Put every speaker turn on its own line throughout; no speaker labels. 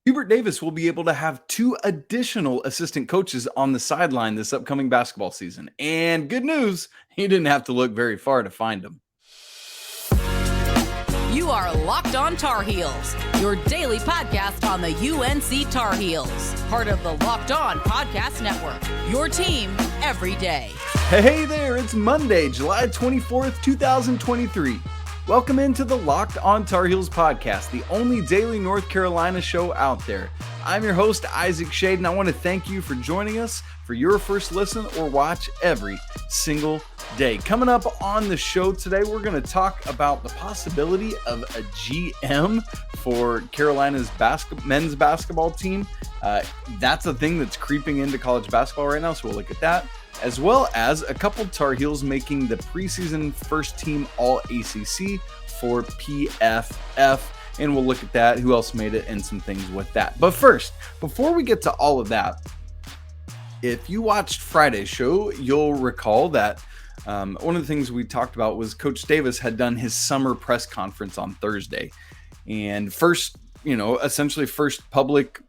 Hubert Davis will be able to have 2 additional assistant coaches on the sideline this upcoming basketball season. And good news, he didn't have to look very far to find them.
You are Locked On Tar Heels, your daily podcast on the UNC Tar Heels. Part of the Locked On Podcast Network, your team every day.
Hey there, it's Monday, July 24th, 2023. Welcome into the Locked On Tar Heels podcast, the only daily North Carolina show out there. I'm your host, Isaac Shade, and I want to thank you for joining us for your first listen or watch every single day. Coming up on the show today, we're going to talk about the possibility of a GM for Carolina's men's basketball team. That's a thing that's creeping into college basketball right now, so we'll look at that, as well as a couple Tar Heels making the preseason first team All-ACC for PFF. And we'll look at that, who else made it, and some things with that. But first, before we get to all of that, if you watched Friday's show, you'll recall that one of the things we talked about was Coach Davis had done his summer press conference on Thursday. And essentially first public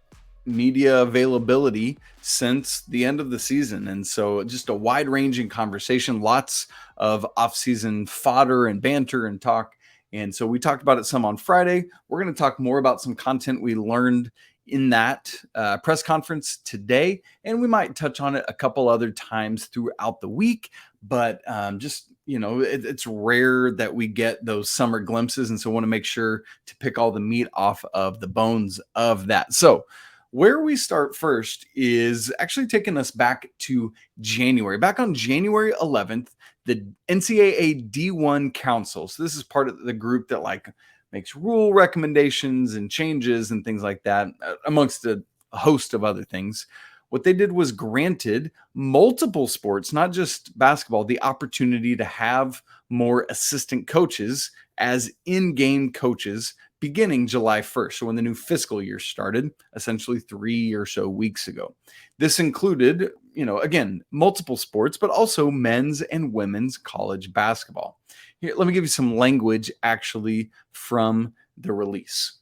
media availability since the end of the season. And so just a wide-ranging conversation, lots of off-season fodder and banter and talk. And so we talked about it some on Friday. We're going to talk more about some content we learned in that press conference today. And we might touch on it a couple other times throughout the week. But it's rare that we get those summer glimpses. And so I want to make sure to pick all the meat off of the bones of that. So where we start first is actually taking us back to January. Back on January 11th, the NCAA D1 Council, so this is part of the group that makes rule recommendations and changes and things like that, amongst a host of other things. What they did was granted multiple sports, not just basketball, the opportunity to have more assistant coaches as in-game coaches beginning July 1st. So when the new fiscal year started, essentially 3 or so weeks ago. This included, again, multiple sports, but also men's and women's college basketball. Here, let me give you some language actually from the release.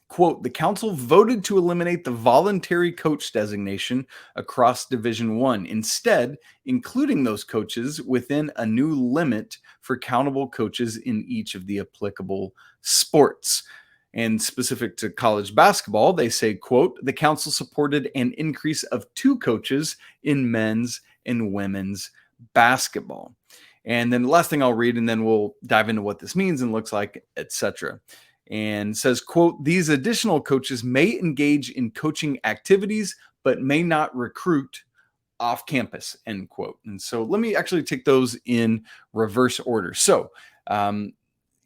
Quote, the council voted to eliminate the voluntary coach designation across Division I, instead including those coaches within a new limit for countable coaches in each of the applicable sports. And specific to college basketball, they say, quote, the council supported an increase of 2 coaches in men's and women's basketball. And then the last thing I'll read, and then we'll dive into what this means and looks like, etc. And says, quote, these additional coaches may engage in coaching activities, but may not recruit off campus, end quote. And so let me actually take those in reverse order. So,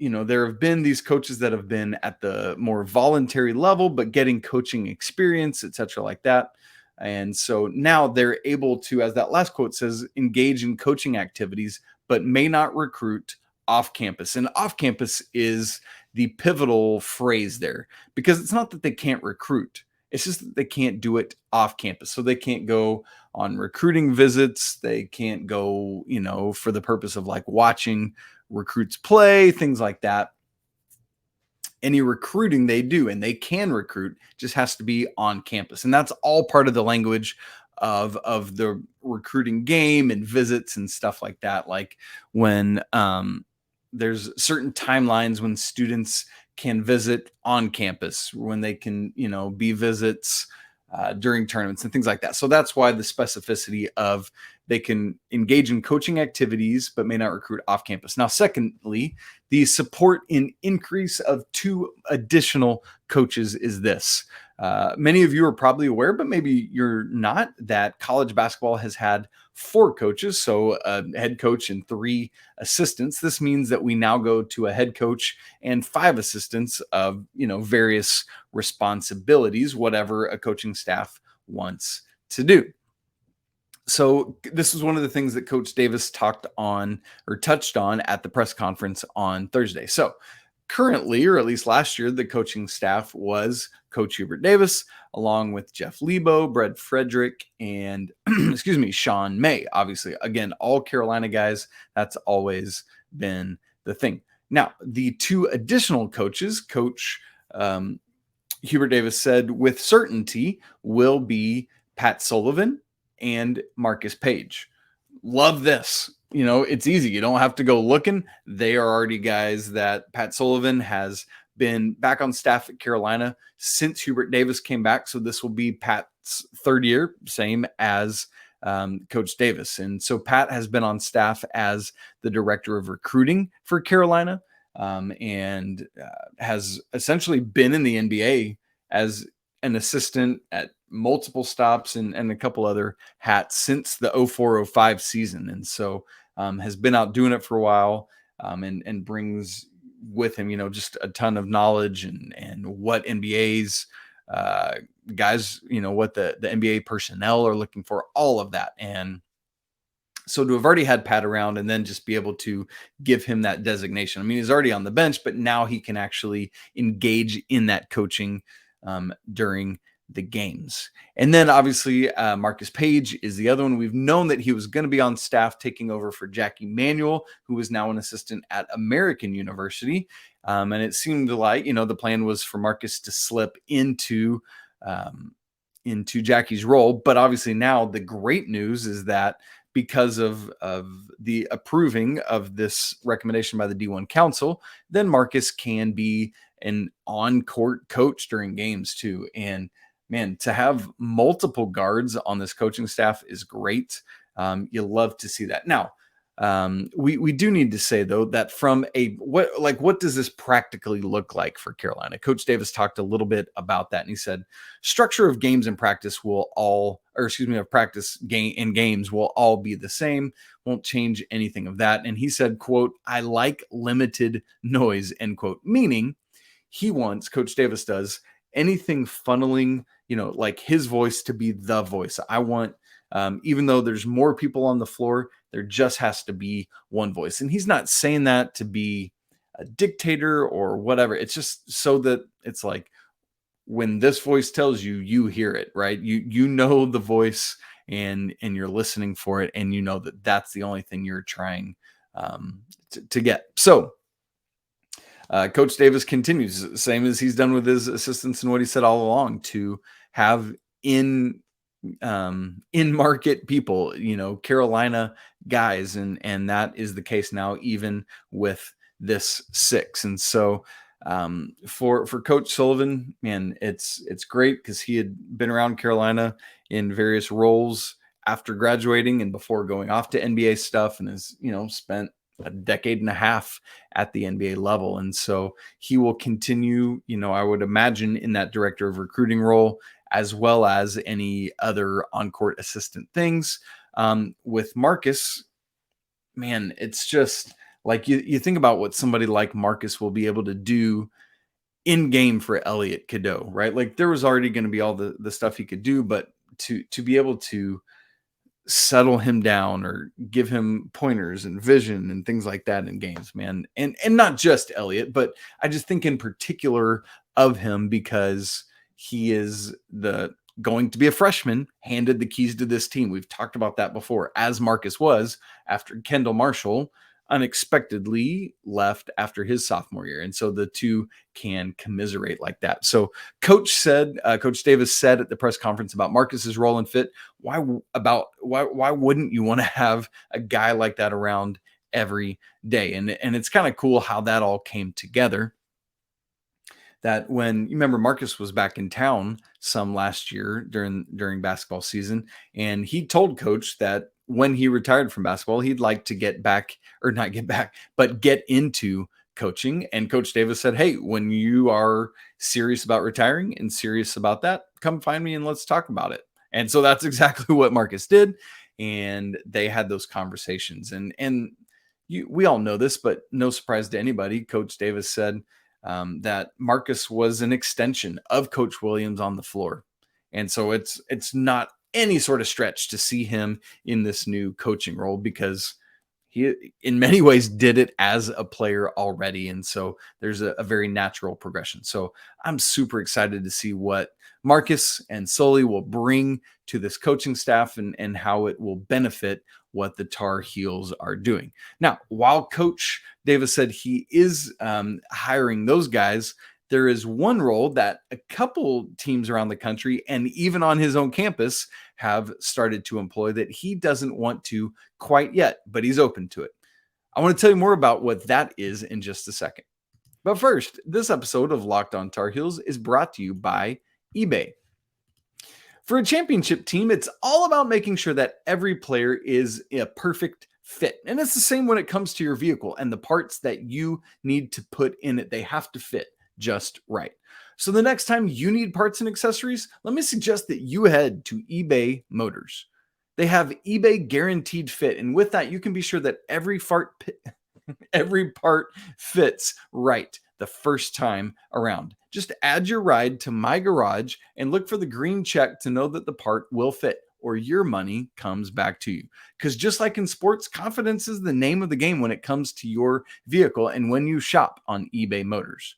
there have been these coaches that have been at the more voluntary level, but getting coaching experience, et cetera, like that. And so now they're able to, as that last quote says, engage in coaching activities, but may not recruit off campus. And off campus is the pivotal phrase there, because it's not that they can't recruit. It's just that they can't do it off campus. So they can't go on recruiting visits. They can't go, for the purpose of watching recruits play, things like that. Any recruiting they do, and they can recruit, just has to be on campus. And that's all part of the language of the recruiting game and visits and stuff like that. Like when there's certain timelines when students can visit on campus, when they can, be visits during tournaments and things like that. So that's why the specificity of they can engage in coaching activities, but may not recruit off campus. Now, secondly, the support in increase of 2 additional coaches is this. Many of you are probably aware, but maybe you're not, that college basketball has had 4 coaches, so a head coach and 3 assistants. This means that we now go to a head coach and 5 assistants of, various responsibilities, whatever a coaching staff wants to do. So this was one of the things that Coach Davis touched on at the press conference on Thursday. So currently, or at least last year, the coaching staff was Coach Hubert Davis, along with Jeff Lebo, Frederick, and Sean Maye. Obviously, again, all Carolina guys. That's always been the thing. Now, the 2 additional coaches, Coach Hubert Davis said with certainty will be Pat Sullivan and Marcus Paige. Love this. It's easy. You don't have to go looking. They are already guys that Pat Sullivan has been back on staff at Carolina since Hubert Davis came back. So this will be Pat's third year, same as Coach Davis. And so Pat has been on staff as the director of recruiting for Carolina, and has essentially been in the NBA as an assistant at multiple stops and a couple other hats since the 04-05 season. And so has been out doing it for a while, and brings with him, just a ton of knowledge and what NBA's guys, what the NBA personnel are looking for, all of that. And so to have already had Pat around and then just be able to give him that designation. I mean, he's already on the bench, but now he can actually engage in that coaching during the games. And then obviously Marcus Paige is the other one. We've known that he was going to be on staff taking over for Jackie Manuel, who is now an assistant at American University. And it seemed like, the plan was for Marcus to slip into Jackie's role. But obviously now the great news is that because of the approving of this recommendation by the D1 Council, then Marcus can be an on-court coach during games too. And man, to have multiple guards on this coaching staff is great. You love to see that. Now, we do need to say though that from what does this practically look like for Carolina? Coach Davis talked a little bit about that, and he said structure of games and practice games will all be the same. Won't change anything of that. And he said, quote, "I like limited noise," end quote, meaning he wants, Coach Davis does, anything funneling, like his voice to be the voice. I want, even though there's more people on the floor, there just has to be one voice. And he's not saying that to be a dictator or whatever. It's just so that it's like when this voice tells you, you hear it, right? You know the voice and you're listening for it, and you know that that's the only thing you're trying to get. So Coach Davis continues, same as he's done with his assistants and what he said all along, to have in market people, Carolina guys. And that is the case now, even with this 6. And so for Coach Sullivan, man, it's great because he had been around Carolina in various roles after graduating and before going off to NBA stuff, and has, spent a decade and a half at the NBA level. And so he will continue, I would imagine, in that director of recruiting role, as well as any other on-court assistant things. With Marcus, man, it's just like you think about what somebody like Marcus will be able to do in game for Elliot, Cadeau, right? Like there was already going to be all the stuff he could do, but to be able to settle him down or give him pointers and vision and things like that in games, man. And not just Elliot, but I just think in particular of him because he is going to be a freshman, handed the keys to this team. We've talked about that before, as Marcus was after Kendall Marshall unexpectedly left after his sophomore year. And so the two can commiserate like that. So Coach Davis said at the press conference about Marcus's role and fit, why wouldn't you want to have a guy like that around every day? And it's kind of cool how that all came together. That when you remember Marcus was back in town some last year during basketball season, and he told Coach that when he retired from basketball, he'd like to get into coaching. And Coach Davis said, "Hey, when you are serious about retiring and serious about that, come find me and let's talk about it." And so that's exactly what Marcus did. And they had those conversations. And we all know this, but no surprise to anybody. Coach Davis said that Marcus was an extension of Coach Williams on the floor. And so it's not any sort of stretch to see him in this new coaching role, because he in many ways did it as a player already. And so there's a very natural progression. So I'm super excited to see what Marcus and Sully will bring to this coaching staff and how it will benefit what the Tar Heels are doing. Now, while Coach Davis said he is hiring those guys, There is one role that a couple teams around the country and even on his own campus have started to employ that he doesn't want to quite yet, but he's open to it. I want to tell you more about what that is in just a second. But first, this episode of Locked On Tar Heels is brought to you by eBay. For a championship team, it's all about making sure that every player is a perfect fit. And it's the same when it comes to your vehicle and the parts that you need to put in it. They have to fit just right. So the next time you need parts and accessories, let me suggest that you head to eBay Motors. They have eBay guaranteed fit. And with that, you can be sure that every part fits right the first time around. Just add your ride to My Garage and look for the green check to know that the part will fit, or your money comes back to you. Because just like in sports, confidence is the name of the game when it comes to your vehicle and when you shop on eBay Motors.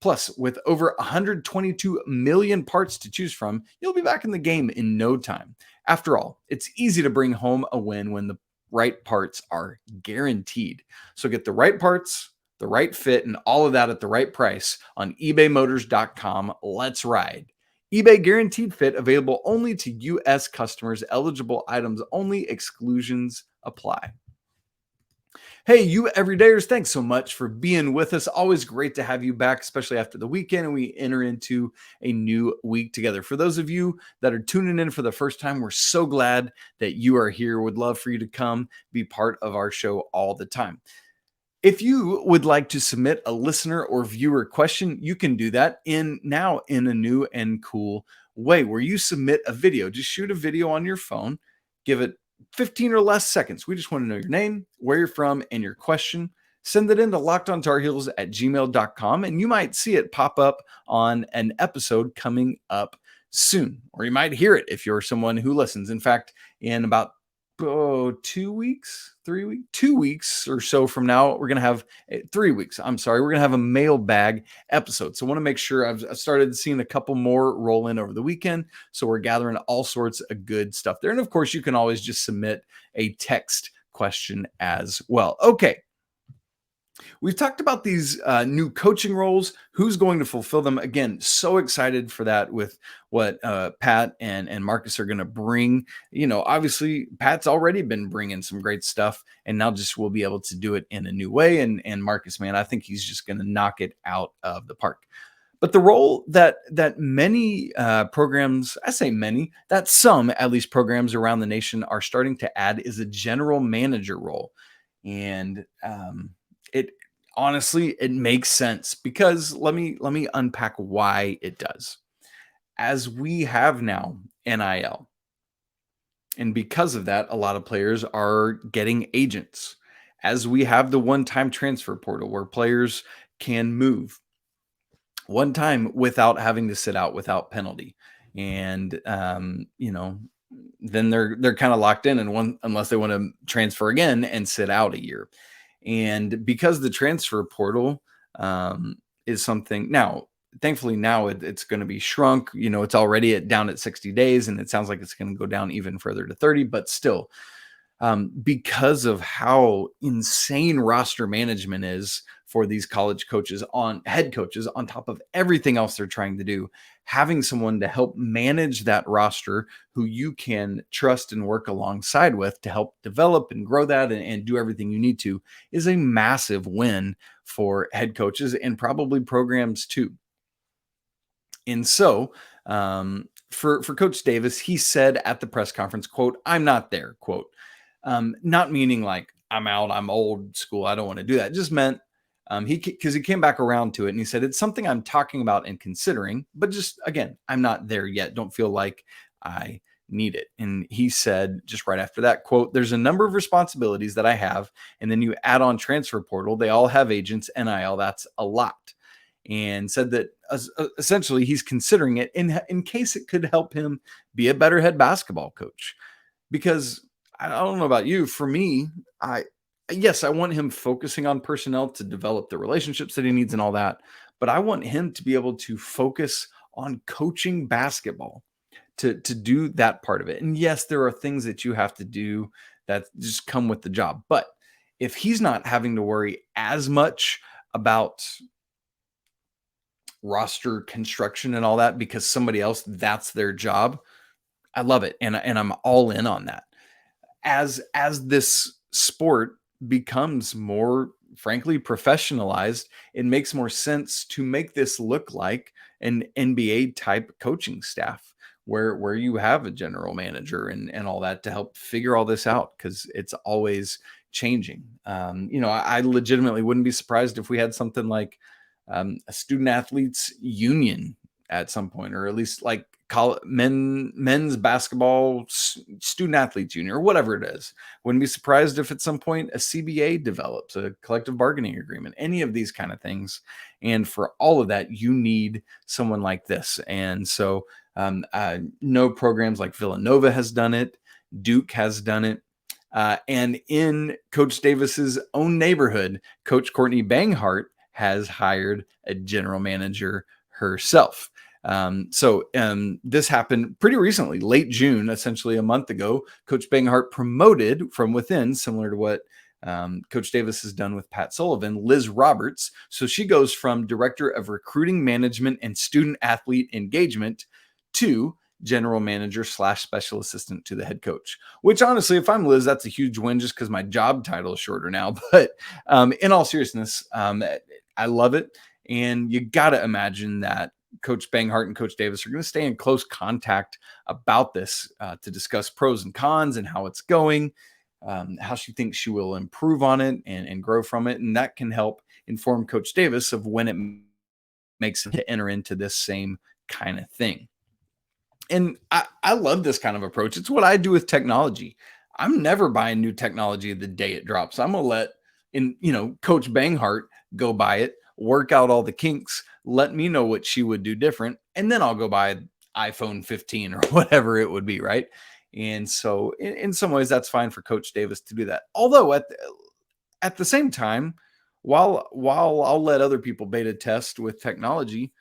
Plus, with over 122 million parts to choose from, you'll be back in the game in no time. After all, it's easy to bring home a win when the right parts are guaranteed. So get the right parts, the right fit, and all of that at the right price on ebaymotors.com. Let's ride. eBay guaranteed fit, available only to U.S. customers, eligible items only, exclusions apply. Hey, you everydayers, thanks so much for being with us. Always great to have you back, especially after the weekend and we enter into a new week together. For those of you that are tuning in for the first time, we're so glad that you are here. Would love for you to come be part of our show all the time. If you would like to submit a listener or viewer question, you can do that now in a new and cool way where you submit a video. Just shoot a video on your phone, give it 15 or less seconds. We just want to know your name, where you're from, and your question. Send it in to lockedontarheels@gmail.com, and you might see it pop up on an episode coming up soon. Or you might hear it if you're someone who listens. In fact, in about 2 weeks or so from now, we're going to have 3 weeks. We're going to have a mailbag episode. So I want to make sure I've started seeing a couple more roll in over the weekend. So we're gathering all sorts of good stuff there. And of course, you can always just submit a text question as well. Okay. We've talked about these new coaching roles, who's going to fulfill them. Again, so excited for that with what Pat and Marcus are going to bring. You know, obviously, Pat's already been bringing some great stuff, and now just we'll be able to do it in a new way. And Marcus, man, I think he's just going to knock it out of the park. But the role that many programs, I say many, that some at least programs around the nation are starting to add is a general manager role. And it makes sense because let me unpack why it does. As we have now NIL, and because of that, a lot of players are getting agents. As we have the one-time transfer portal where players can move one time without having to sit out without penalty, and then they're kind of locked in unless they want to transfer again and sit out a year. And because the transfer portal is something now, thankfully now it's going to be shrunk. You know, it's already down at 60 days, and it sounds like it's going to go down even further to 30. But still, because of how insane roster management is for these college coaches, head coaches, on top of everything else they're trying to do, having someone to help manage that roster who you can trust and work alongside with to help develop and grow that and do everything you need to is a massive win for head coaches and probably programs too. And so for Coach Davis, he said at the press conference, quote, "I'm not there," quote, not meaning like I'm out, I'm old school, I don't want to do that. It just meant because he came back around to it and he said, "It's something I'm talking about and considering, but just again, I'm not there yet. Don't feel like I need it." And he said just right after that, quote, "There's a number of responsibilities that I have. And then you add on transfer portal. They all have agents, NIL. That's a lot." And said that essentially he's considering it in case it could help him be a better head basketball coach. Because I don't know about you, for me, I want him focusing on personnel to develop the relationships that he needs and all that. But I want him to be able to focus on coaching basketball, to do that part of it. And yes, there are things that you have to do that just come with the job. But if he's not having to worry as much about roster construction and all that because somebody else, that's their job. I love it. And I'm all in on that. As this sport becomes more, frankly, professionalized, it makes more sense to make this look like an NBA type coaching staff where you have a general manager and all that to help figure all this out, because it's always changing. I legitimately wouldn't be surprised if we had something like a student athletes union at some point, or at least like men's basketball student athletes union or whatever it is. Wouldn't be surprised if at some point a CBA develops, a collective bargaining agreement, any of these kind of things. And for all of that, you need someone like this. And so no programs like Villanova has done it. Duke has done it. And in Coach Davis's own neighborhood, Coach Courtney Banghart has hired a general manager herself. This happened pretty recently, late June, essentially a month ago. Coach Banghart promoted from within, similar to what Coach Davis has done with Pat Sullivan, Liz Roberts. So she goes from director of recruiting management and student athlete engagement to general manager / special assistant to the head coach, which honestly, if I'm Liz, that's a huge win just because my job title is shorter now. But in all seriousness, I love it. And you got to imagine that Coach Banghart and Coach Davis are going to stay in close contact about this to discuss pros and cons and how it's going, how she thinks she will improve on it and grow from it. And that can help inform Coach Davis of when it makes sense to enter into this same kind of thing. And I love this kind of approach. It's what I do with technology. I'm never buying new technology the day it drops. I'm going to let Coach Banghart go buy it, work out all the kinks, let me know what she would do different, and then I'll go buy iPhone 15 or whatever it would be, right? And so in some ways, that's fine for Coach Davis to do that. Although at the same time, while I'll let other people beta test with technology,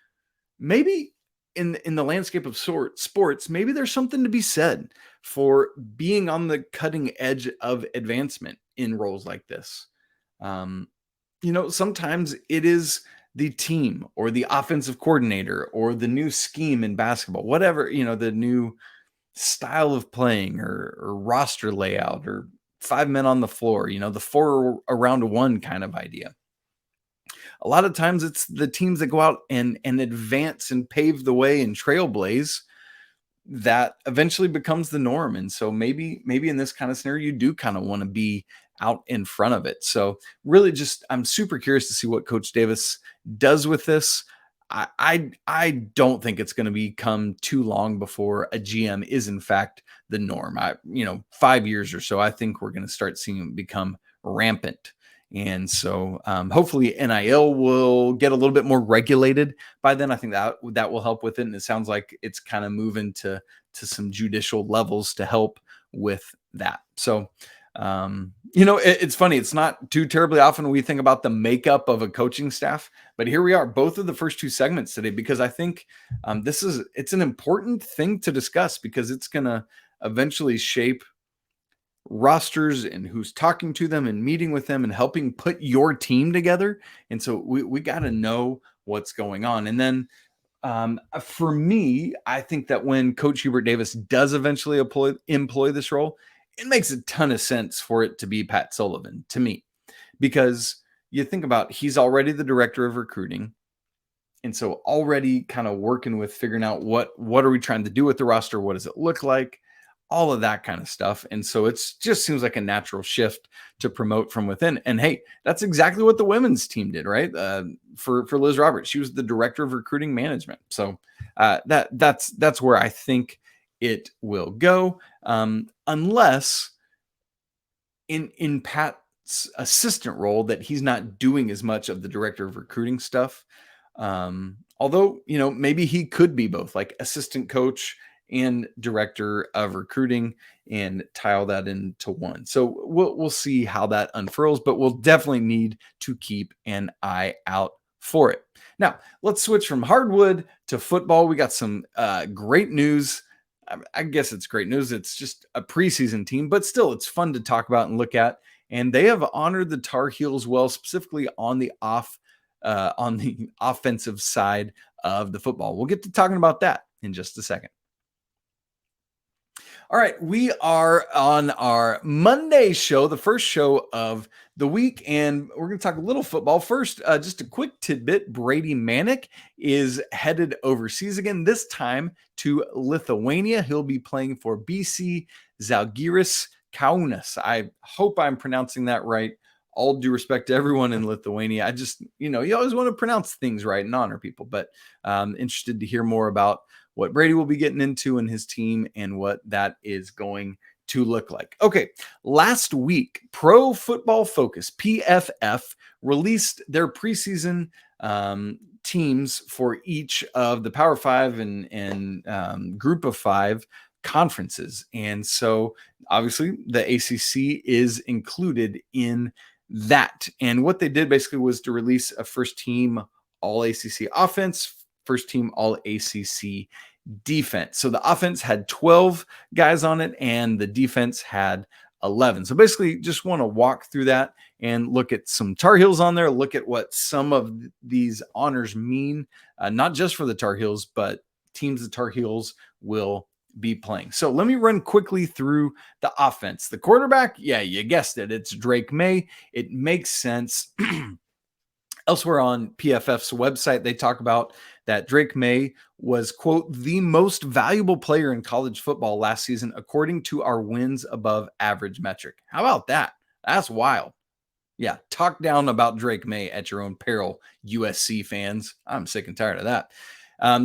maybe in the landscape of sports, maybe there's something to be said for being on the cutting edge of advancement in roles like this. Sometimes it is the team or the offensive coordinator or the new scheme in basketball, whatever, the new style of playing or roster layout or 5 men on the floor, the 4 around 1 kind of idea. A lot of times it's the teams that go out and advance and pave the way and trailblaze that eventually becomes the norm. And so maybe in this kind of scenario, you do kind of want to be out in front of it. So really I'm super curious to see what Coach Davis does with this. I don't think it's going to become too long before a GM is in fact the norm. 5 years or so, I think we're going to start seeing it become rampant. And so hopefully NIL will get a little bit more regulated by then. I think that will help with it. And it sounds like it's kind of moving to some judicial levels to help with that. So, it's funny. It's not too terribly often we think about the makeup of a coaching staff, but here we are, both of the first 2 segments today, because I think it's an important thing to discuss, because it's going to eventually shape rosters and who's talking to them and meeting with them and helping put your team together. And so we got to know what's going on. And then for me, I think that when Coach Hubert Davis does eventually employ this role, it makes a ton of sense for it to be Pat Sullivan to me, because you think about, he's already the director of recruiting. And so already kind of working with figuring out what are we trying to do with the roster? What does it look like? All of that kind of stuff. And so it just seems like a natural shift to promote from within. And hey, that's exactly what the women's team did, right? For Liz Roberts, she was the director of recruiting management. So that's where I think it will go, unless in Pat's assistant role that he's not doing as much of the director of recruiting stuff. Although, maybe he could be both, like assistant coach and director of recruiting, and tie all that into one. So we'll see how that unfurls, but we'll definitely need to keep an eye out for it. Now, let's switch from hardwood to football. We got some great news. I guess it's great news. It's just a preseason team, but still it's fun to talk about and look at. And they have honored the Tar Heels well, specifically on the on the offensive side of the football. We'll get to talking about that in just a second. All right, we are on our Monday show, the first show of the week, and we're going to talk a little football. First, just a quick tidbit. Brady Manek is headed overseas again, this time to Lithuania. He'll be playing for BC Žalgiris Kaunas. I hope I'm pronouncing that right. All due respect to everyone in Lithuania. I just, you always want to pronounce things right and honor people, but I'm interested to hear more about what Brady will be getting into and his team and what that is going to look like. Okay, last week, Pro Football Focus, PFF, released their preseason teams for each of the Power 5 and Group of 5 conferences. And so, obviously, the ACC is included in that. And what they did basically was to release a first-team All-ACC offense, first-team All-ACC defense. So the offense had 12 guys on it, and the defense had 11. So basically, just want to walk through that and look at some Tar Heels on there, look at what some of these honors mean, not just for the Tar Heels, but teams the Tar Heels will be playing. So let me run quickly through the offense. The quarterback, yeah, you guessed it. It's Drake Maye. It makes sense. Elsewhere on PFF's website, they talk about that Drake Maye was, quote, the most valuable player in college football last season, according to our wins above average metric. How about that? That's wild. Yeah, talk down about Drake Maye at your own peril, USC fans. I'm sick and tired of that.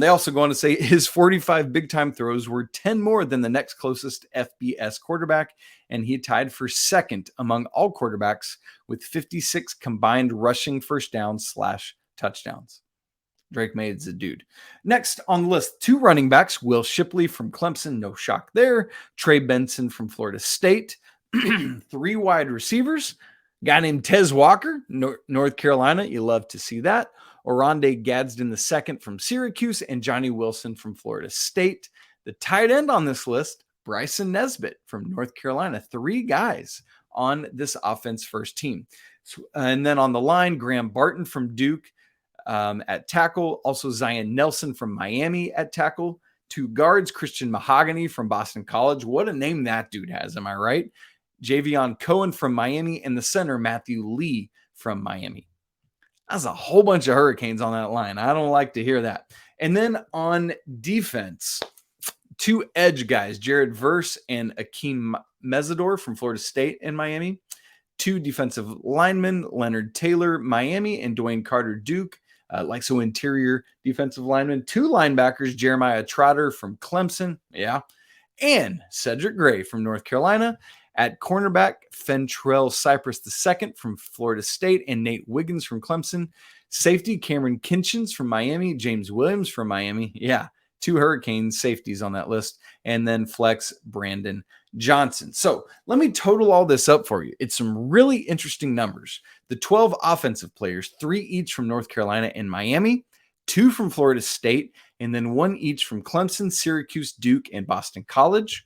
They also go on to say his 45 big-time throws were 10 more than the next closest FBS quarterback, and he tied for second among all quarterbacks with 56 combined rushing first downs / touchdowns. Drake Maye is a dude. Next on the list, 2 running backs, Will Shipley from Clemson, no shock there, Trey Benson from Florida State, 3 wide receivers, a guy named Tez Walker, North Carolina, you love to see that, Oronde Gadsden II from Syracuse, and Johnny Wilson from Florida State. The tight end on this list, Bryson Nesbit from North Carolina. 3 guys on this offense first team. And then on the line, Graham Barton from Duke at tackle. Also Zion Nelson from Miami at tackle. 2 guards, Christian Mahogany from Boston College. What a name that dude has, am I right? Javion Cohen from Miami, and the center, Matthew Lee from Miami. That's a whole bunch of Hurricanes on that line. I don't like to hear that. And then on defense, 2 edge guys, Jared Verse and Akeem Mesidor from Florida State and Miami. 2 defensive linemen, Leonard Taylor, Miami, and Dwayne Carter, Duke. So interior defensive linemen. 2 linebackers, Jeremiah Trotter from Clemson. Yeah. And Cedric Gray from North Carolina. At cornerback, Fentrell Cypress II from Florida State and Nate Wiggins from Clemson. Safety, Cameron Kinchins from Miami, James Williams from Miami. Yeah, 2 Hurricane safeties on that list. And then flex, Brandon Johnson. So let me total all this up for you. It's some really interesting numbers. The 12 offensive players, 3 each from North Carolina and Miami, 2 from Florida State, and then 1 each from Clemson, Syracuse, Duke, and Boston College.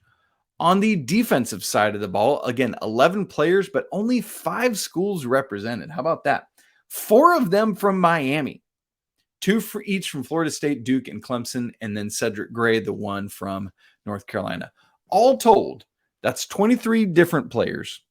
On the defensive side of the ball, again, 11 players, but only 5 schools represented. How about that? 4 of them from Miami, 2 for each from Florida State, Duke, and Clemson, and then Cedric Gray, the 1 from North Carolina. All told, that's 23 different players.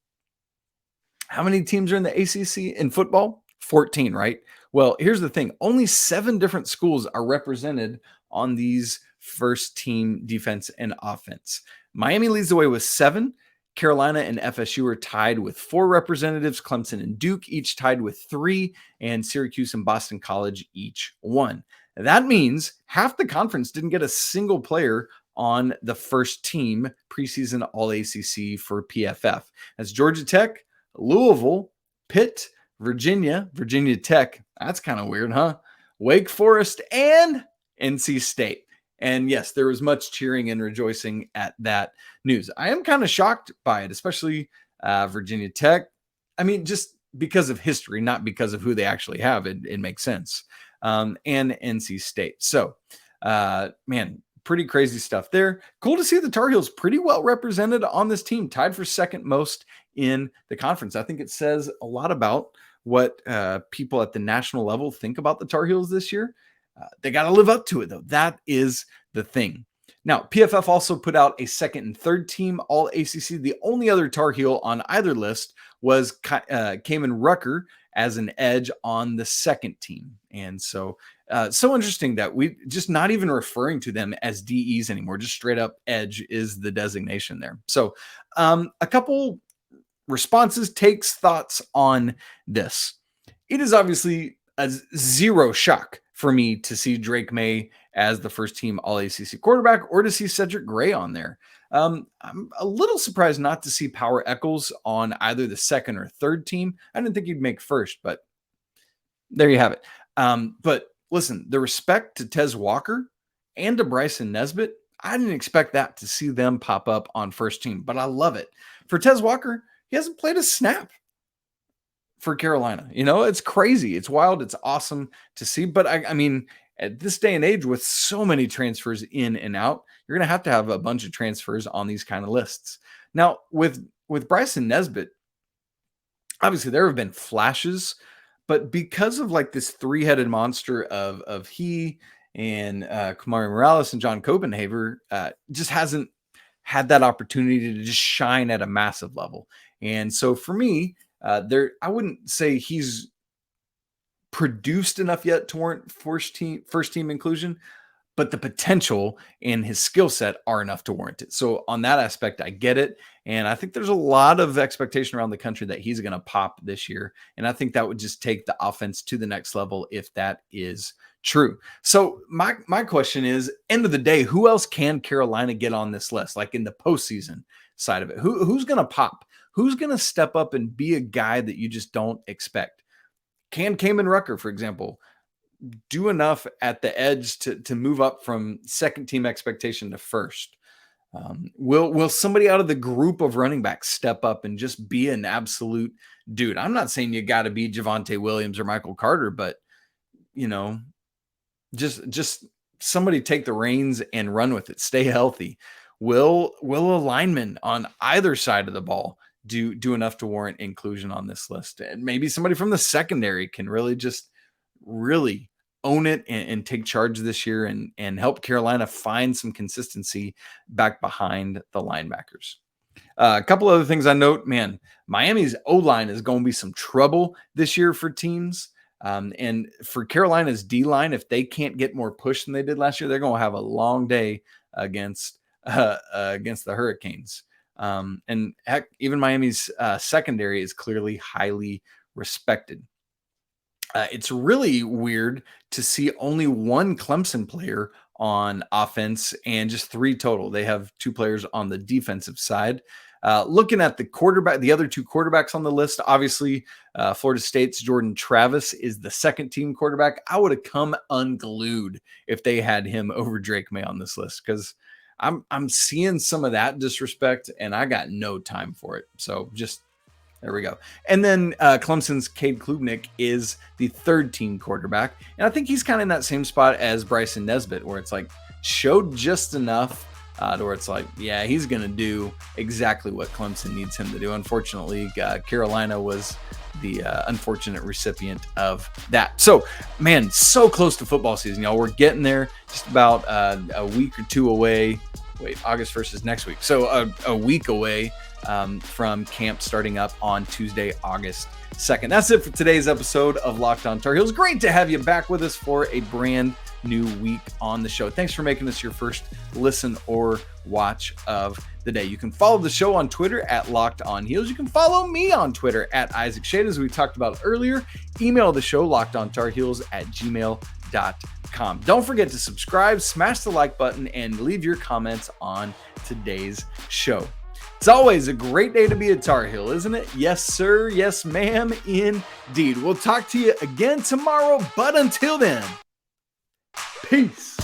How many teams are in the ACC in football? 14, right? Well, here's the thing. Only 7 different schools are represented on these first team defense and offense. Miami leads the way with 7. Carolina and FSU are tied with 4 representatives. Clemson and Duke each tied with 3, and Syracuse and Boston College each 1. That means half the conference didn't get a single player on the first team preseason All-ACC for PFF. That's Georgia Tech, Louisville, Pitt, Virginia Tech. That's kind of weird, huh? Wake Forest, and NC State. And yes, there was much cheering and rejoicing at that news. I am kind of shocked by it, especially Virginia Tech. I mean, just because of history, not because of who they actually have. It makes sense. And NC State. So, man, pretty crazy stuff there. Cool to see the Tar Heels pretty well represented on this team, tied for second most in the conference. I think it says a lot about what people at the national level think about the Tar Heels this year. They got to live up to it, though. That is the thing. Now, PFF also put out a second and third team All-ACC. The only other Tar Heel on either list was Kaimon Rucker as an edge on the second team. And so interesting that we just not even referring to them as DEs anymore. Just straight up edge is the designation there. So a couple responses, takes, thoughts on this. It is obviously a zero shock for me to see Drake Maye as the first team All-ACC quarterback or to see Cedric Gray on there. I'm a little surprised not to see Power Echols on either the second or third team. I didn't think he'd make first, but there you have it. But listen, the respect to Tez Walker and to Bryson Nesbit, I didn't expect that to see them pop up on first team, but I love it. For Tez Walker, he hasn't played a snap for Carolina. It's crazy. It's wild. It's awesome to see. But I mean, at this day and age with so many transfers in and out, you're going to have a bunch of transfers on these kind of lists. Now with Bryson Nesbit, obviously there have been flashes, but because of like this three-headed monster of he and Kamari Morales and John Copenhaver, just hasn't had that opportunity to just shine at a massive level. And so for me, I wouldn't say he's produced enough yet to warrant first team inclusion, but the potential and his skill set are enough to warrant it. So on that aspect, I get it. And I think there's a lot of expectation around the country that he's going to pop this year. And I think that would just take the offense to the next level if that is true. So my question is, end of the day, who else can Carolina get on this list? Like in the postseason side of it, who's going to pop? Who's going to step up and be a guy that you just don't expect? Can Kaimon Rucker, for example, do enough at the edge to move up from second team expectation to first? Will somebody out of the group of running backs step up and just be an absolute dude? I'm not saying you got to be Javonte Williams or Michael Carter, but just somebody take the reins and run with it. Stay healthy. Will a lineman on either side of the ball do enough to warrant inclusion on this list? And maybe somebody from the secondary can really own it and take charge this year and help Carolina find some consistency back behind the linebackers. A couple other things I note, man, Miami's O-line is going to be some trouble this year for teams. And for Carolina's D-line, if they can't get more push than they did last year, they're going to have a long day against the Hurricanes. And heck, even Miami's secondary is clearly highly respected. It's really weird to see only one Clemson player on offense and just three total. They have two players on the defensive side. Looking at the other two quarterbacks on the list, obviously Florida State's Jordan Travis is the second team quarterback. I would have come unglued if they had him over Drake Maye on this list, because I'm seeing some of that disrespect and I got no time for it. So just there we go. And then Clemson's Cade Klubnik is the third team quarterback. And I think he's kind of in that same spot as Bryson Nesbit, where it's like showed just enough to where it's like, yeah, he's going to do exactly what Clemson needs him to do. Unfortunately, Carolina was the unfortunate recipient of that. So, man, so close to football season, y'all. We're getting there, just about a week or two away. Wait, August 1st is next week. So a week away from camp starting up on Tuesday, August 2nd. That's it for today's episode of Locked On Tar Heels. Great to have you back with us for a brand new week on the show. Thanks for making this your first listen or watch of the day. You can follow the show on Twitter at Locked On Heels. You can follow me on Twitter at Isaac Shade, as we talked about earlier. Email the show lockedontarheels@gmail.com. Don't forget to subscribe, smash the like button, and leave your comments on today's show. It's always a great day to be a Tar Heel, isn't it? Yes, sir. Yes, ma'am. Indeed. We'll talk to you again tomorrow, but until then, peace.